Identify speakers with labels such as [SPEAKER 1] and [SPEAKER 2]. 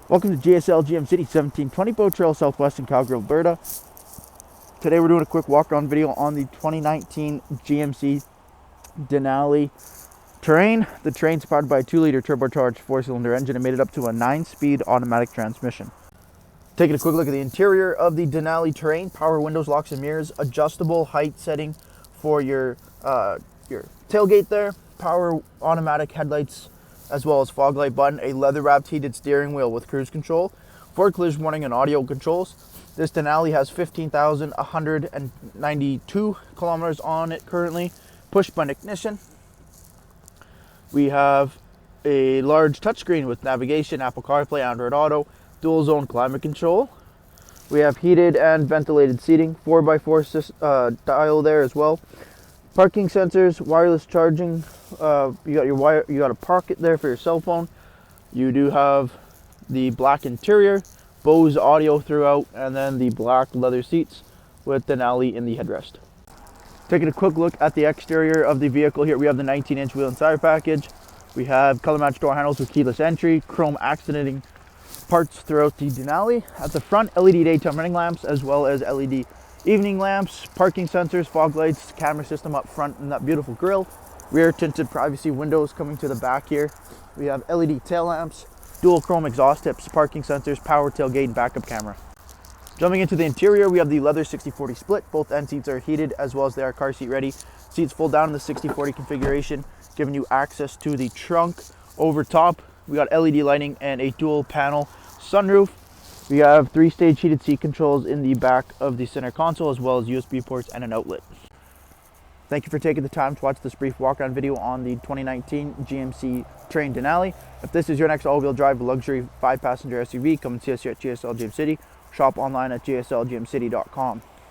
[SPEAKER 1] Welcome to GSL GMC 1720 Boat Trail, Southwestern Calgary, Alberta. Today we're doing a quick walk-around video on the 2019 GMC Denali Terrain. The Terrain's powered by a 2-liter turbocharged 4-cylinder engine and made it up to a 9-speed automatic transmission. Taking a quick look at the interior of the Denali Terrain. Power windows, locks and mirrors, adjustable height setting for your tailgate there, power automatic headlights, as well as fog light button, a leather-wrapped heated steering wheel with cruise control, forward collision warning and audio controls. This Denali has 15,192 kilometers on it currently. Push-button ignition. We have a large touchscreen with navigation, Apple CarPlay, Android Auto, dual-zone climate control. We have heated and ventilated seating, 4x4 dial there as well. Parking sensors, wireless charging. You got a pocket there for your cell phone. You do have the black interior, Bose audio throughout, and then the black leather seats with Denali in the headrest. Taking a quick look at the exterior of the vehicle here, we have the 19-inch wheel and tire package. We have color matched door handles with keyless entry, chrome accenting parts throughout the Denali. At the front, LED daytime running lamps as well as LED evening lamps, parking sensors, fog lights, camera system up front, and that beautiful grille. Rear tinted privacy windows coming to the back here. We have LED tail lamps, dual chrome exhaust tips, parking sensors, power tailgate, and backup camera. Jumping into the interior, we have the leather 60/40 split. Both end seats are heated as well as they are car seat ready. Seats fold down in the 60/40 configuration, giving you access to the trunk. Over top, we got LED lighting and a dual panel sunroof. We have 3-stage heated seat controls in the back of the center console, as well as USB ports and an outlet. Thank you for taking the time to watch this brief walk-around video on the 2019 GMC Terrain Denali. If this is your next all-wheel drive luxury 5-passenger SUV, come and see us here at GSL Gym City. Shop online at gslgymcity.com.